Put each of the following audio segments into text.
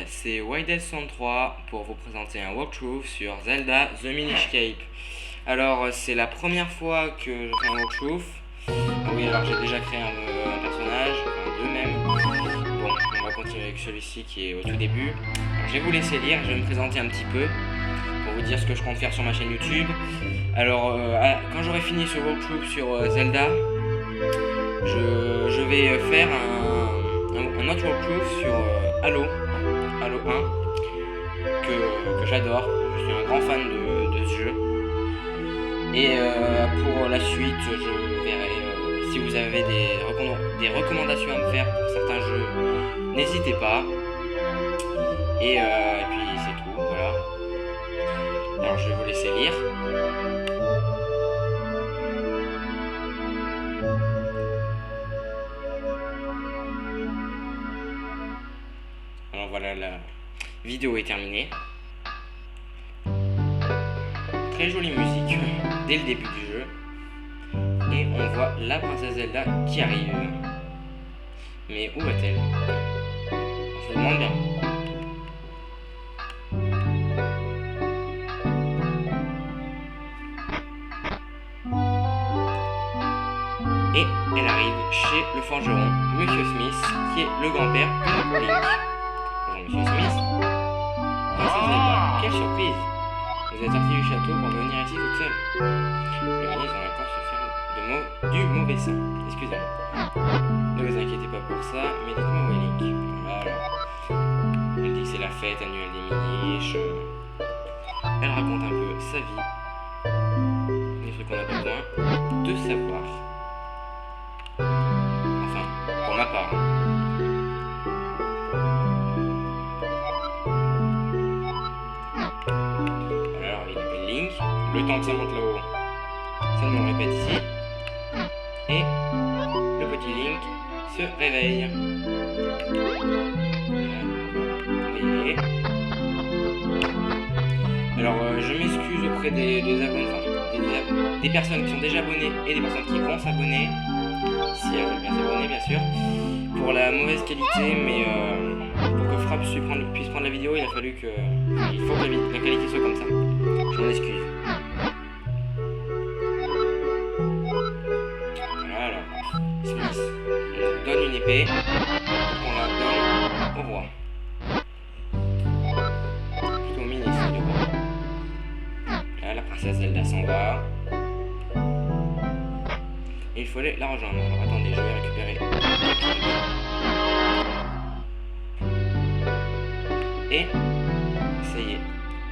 c'est Widex63 pour vous présenter un walkthrough sur Zelda The Minish Cape. Alors c'est la première fois que je fais un walkthrough. Ah oui, alors j'ai déjà créé un personnage, enfin deux même. Bon, on va continuer avec celui-ci qui est au tout début. Alors, je vais vous laisser lire, je vais me présenter un petit peu pour vous dire ce que je compte faire sur ma chaîne YouTube. Alors quand j'aurai fini ce walkthrough sur Zelda, je vais faire un autre walkthrough sur Halo 1 que j'adore. Je suis un grand fan de ce jeu. Et pour la suite, je verrai si vous avez des recommandations à me faire pour certains jeux, n'hésitez pas. Et puis c'est tout, voilà. Alors je vais vous laisser lire. Alors voilà, la vidéo est terminée. Très jolie musique dès le début du jeu. Et on voit la princesse Zelda qui arrive. Mais où va-t-elle? On se demande bien. Et elle arrive chez le forgeron Monsieur Smith, qui est le grand-père de Link. Bonjour Monsieur Smith. Princesse Zelda, quelle surprise! Vous êtes sorti du château pour venir ici toute seule. Le ministre va encore se faire du mauvais sang. Excusez-moi. Ne vous inquiétez pas pour ça, mais dites-moi où est Link. Alors, elle dit que c'est la fête annuelle des Minish. Elle raconte un peu sa vie. Des trucs qu'on a besoin de savoir. Enfin, pour ma part. Alors, il appelle Link. Le temps que ça monte là-haut, ça me le répète ici. Et le petit Link se réveille. Voilà. Alors, je m'excuse auprès des abonnés, enfin, des personnes qui sont déjà abonnées et des personnes qui vont s'abonner, si elles veulent bien s'abonner, bien sûr, pour la mauvaise qualité, mais pour que Fraps puisse prendre la vidéo, il a fallu que. Il faut que la qualité soit comme ça. Je m'en excuse. Voilà, alors. Smith nous donne une épée pour qu'on la donne au roi. Plutôt au ministre du roi. Là, la princesse Zelda s'en va. Et il faut aller la rejoindre. Alors attendez, je vais récupérer. Et ça y est,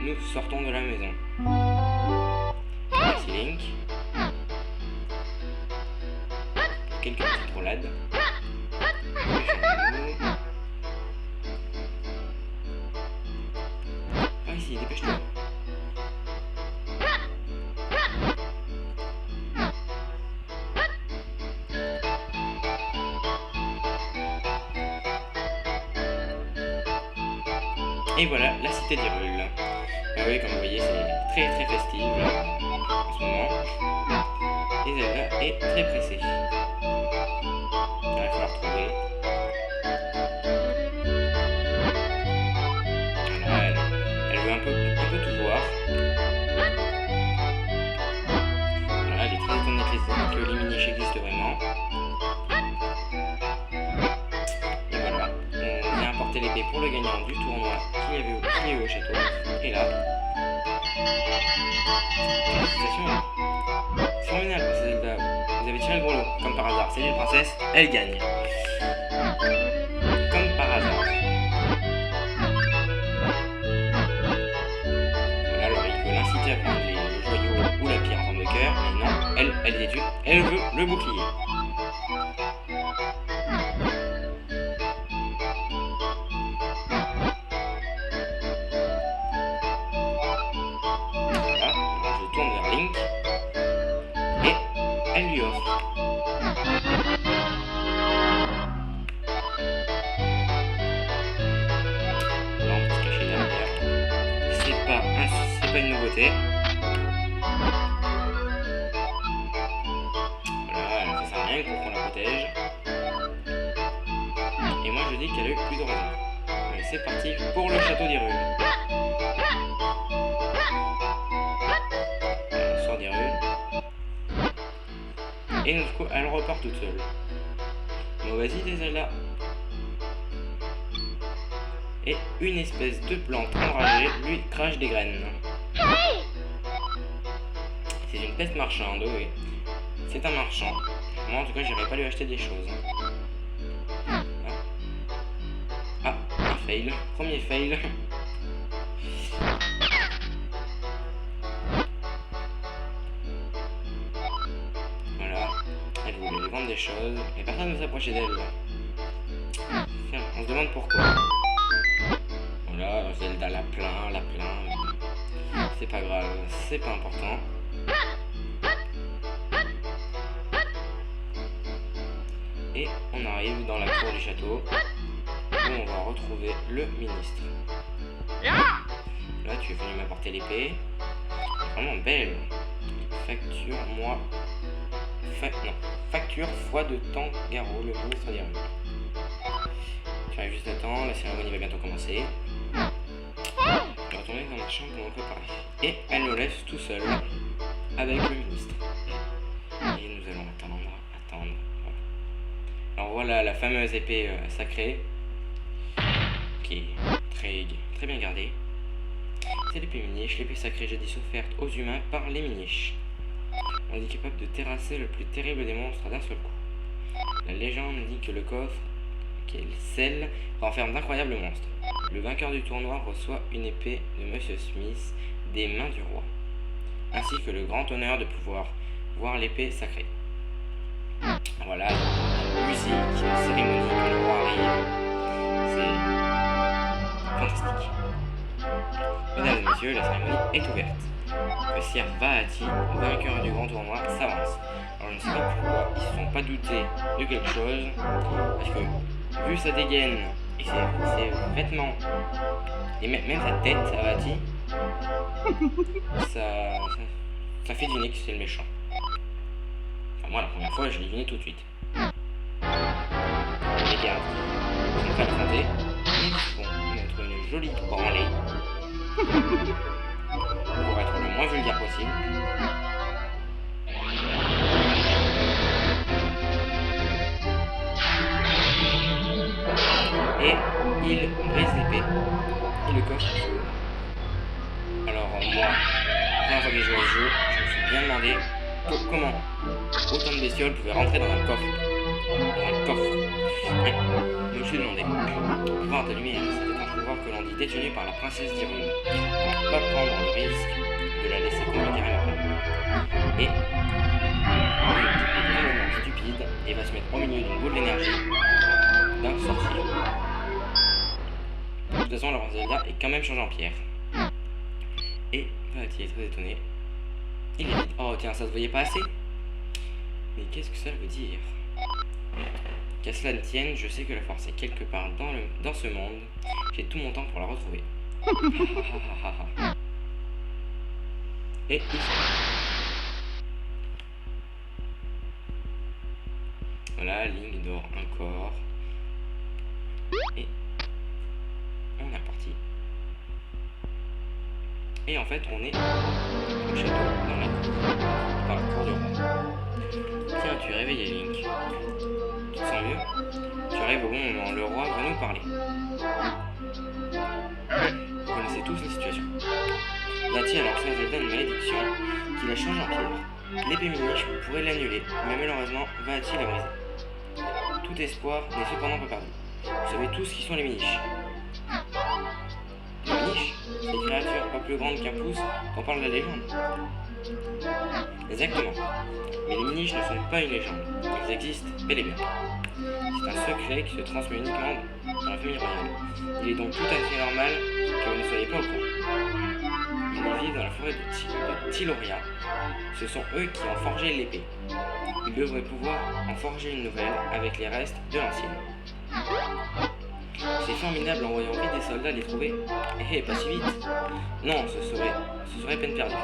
nous sortons de la maison. Merci Link. Quelques petites roulades. Ah ici, dépêche-toi. Et voilà, la cité d'Hyrule. Ah oui, comme vous voyez, c'est très très festif en ce moment. Et Zelda est très pressée. Il va falloir trouver. Voilà, elle veut un peu tout voir. Voilà, elle est très étonnée que les Minish existent vraiment. Et voilà, on vient apporter l'épée pour le gagnant du tournoi qui est au château. Et là, félicitations. Formidable, princesse Zelda. Vous avez tiré le gros lot, comme par hasard. Salut la princesse, elle gagne. Comme par hasard. Voilà, alors il veut l'inciter à prendre le joyau ou la pierre en forme de cœur, mais non, elle est têtue, elle veut le bouclier. Voilà, alors je tourne vers Link et elle lui offre. Là on peut se cacher derrière. C'est pas une nouveauté. Voilà, ça sert à rien pour qu'on la protège. Et moi je dis qu'elle a eu plus de raison. Et c'est parti pour le château d'Hyrule. On sort d'Hyrule. Et du coup, elle repart toute seule. Mauvaise idée celle-là. Et une espèce de plante enragée lui crache des graines. C'est une peste marchande, oui. C'est un marchand. Moi en tout cas, j'irai pas lui acheter des choses. Ah, un fail. Premier fail. Voilà. Elle voulait lui vendre des choses, mais personne ne s'approchait d'elle. On se demande pourquoi. Voilà, Zelda la plaint. C'est pas grave, c'est pas important. Et on arrive dans la cour du château où on va retrouver le ministre. Là, tu es venu m'apporter l'épée. Vraiment belle. Facture-moi. Facture foi de Tangaroo, le ministre d'Hyrule. Tu arrives juste à temps, la cérémonie va bientôt commencer. Je vais retourner dans ma chambre pour me préparer. Et elle nous laisse tout seul avec le ministre. Et nous allons attendre. Voilà. Alors voilà la fameuse épée sacrée qui est très bien gardée. C'est l'épée Minish, l'épée sacrée jadis offerte aux humains par les Minish. On est capable de terrasser le plus terrible des monstres d'un seul coup. La légende dit que le coffre qu'elle scelle renferme d'incroyables monstres. Le vainqueur du tournoi reçoit une épée de Monsieur Smith des mains du roi, ainsi que le grand honneur de pouvoir voir l'épée sacrée. Voilà, musique, cérémonie, quand le roi arrive, c'est fantastique. Mesdames et messieurs, la cérémonie est ouverte. Le Sire Vaati, vainqueur du grand tournoi, s'avance. Alors je ne sais pas pourquoi ils ne se sont pas doutés de quelque chose, parce que vu sa dégaine et ses vêtements, et même sa tête, ça Vaati, ça fait deviner que c'est le méchant. Enfin moi la première fois je l'ai deviné tout de suite. Les gardes sont prêts à l'affronter, ils vont mettre une jolie branlée pour être le moins vulgaire possible. Et il brise l'épée. Et le coffre s'ouvre. Alors moi, la première fois que j'ai joué au jeu, je me suis bien demandé comment autant de bestioles pouvaient rentrer dans un coffre. Et je me suis demandé, le pouvoir de la lumière, c'était un pouvoir que l'on dit détenu par la princesse d'Hyrule. Pour pas prendre le risque de la laisser convaincre à la Et il est complètement stupide et va se mettre au milieu d'une boule d'énergie d'un sorcier. De toute façon, Laurent Zelda est quand même changé en pierre. Et Vaati est très étonné. Il est vite. Oh tiens, ça se voyait pas assez. Mais qu'est-ce que ça veut dire? Qu'à cela ne tienne, je sais que la force est quelque part dans ce monde. J'ai tout mon temps pour la retrouver. Et il voilà, Link dort encore. Et on est parti. Et en fait, on est au château, dans la cour du roi. Tiens, tu es réveillé, Link. Tu te sens mieux? Tu arrives au bon moment, le roi va nous parler. Vous connaissez tous la situation. Vaati a lancé à Zelda une malédiction qui la change en pierre. L'épée Minish pourrait l'annuler, mais malheureusement, Vaati l'a brisée. Tout espoir n'est cependant pas perdu. Vous savez tous qui sont les Minish. Les Minish, ces créatures pas plus grandes qu'un pouce dont parle la légende. Exactement. Mais les Minish ne sont pas une légende. Ils existent bel et bien. C'est un secret qui se transmet uniquement dans la famille royale. Il est donc tout à fait normal que vous ne soyez pas au courant. Ils vivent dans la forêt de Tyloria. Ce sont eux qui ont forgé l'épée. Ils devraient pouvoir en forger une nouvelle avec les restes de l'ancienne. C'est formidable en voyant vite des soldats les trouver. Eh, pas si vite. Non, ce serait peine perdue.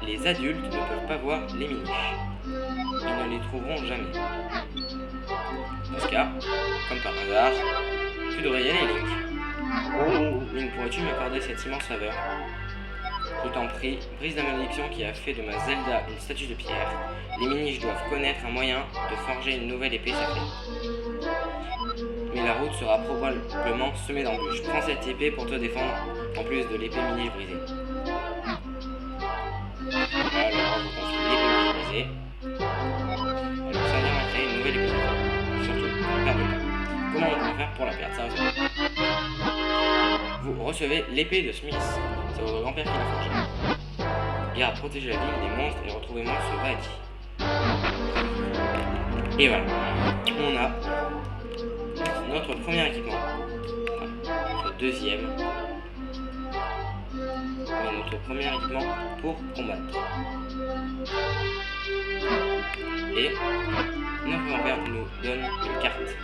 Les adultes ne peuvent pas voir les Minish. Ils ne les trouveront jamais. Dans ce cas, comme par hasard, Tu devrais y aller, Link. Link, pourrais-tu m'accorder cette immense faveur? Je t'en prie, brise la malédiction qui a fait de ma Zelda une statue de pierre. Les Minish doivent connaître un moyen de forger une nouvelle épée sacrée. Mais la route sera probablement semée d'embûches. Prends cette épée pour te défendre, en plus de l'épée Minish brisée. Alors, vous construisez l'épée Minish brisée. Elle va servir à créer une nouvelle épée sacrée. Surtout, ne perdez pas. Comment on peut faire pour la perdre, sérieusement? Vous recevez l'épée de Smith. C'est votre grand-père qui l'a forgée. Garde, protégez la ville des monstres et retrouvez-moi ce Vadi. Et voilà, on a notre premier équipement, enfin, notre deuxième, mais notre premier équipement pour combattre. Et notre grand-père nous donne une carte.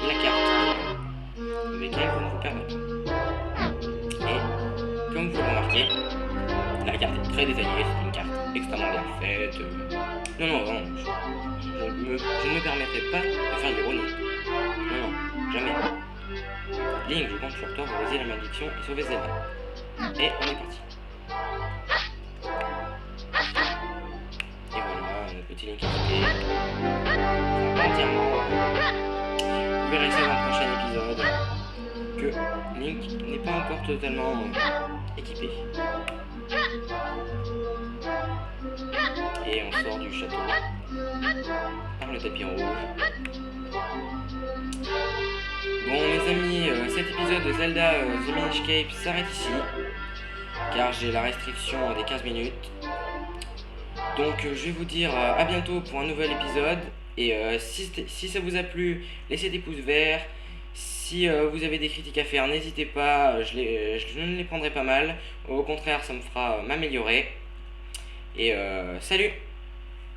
La carte avec elle vous nous permet. Et comme vous le remarquez, la carte est très détaillée, c'est une carte extrêmement bien faite. Non, vraiment, je ne me permettrai pas de faire l'ironie. Non, jamais. Link, je compte sur toi pour briser la malédiction et sauver Zelda. Et on est parti. Et voilà, notre petit Link équipé. Entièrement. Vous verrez ça dans le prochain épisode que Link n'est pas encore totalement équipé. Et on sort du château par le tapis rouge. Bon mes amis, cet épisode de Zelda The Minish Cap s'arrête ici car j'ai la restriction des 15 minutes. Donc je vais vous dire à bientôt pour un nouvel épisode. Et si ça vous a plu, laissez des pouces verts. Si vous avez des critiques à faire, n'hésitez pas, je ne les prendrai pas mal. Au contraire, ça me fera m'améliorer. Et salut!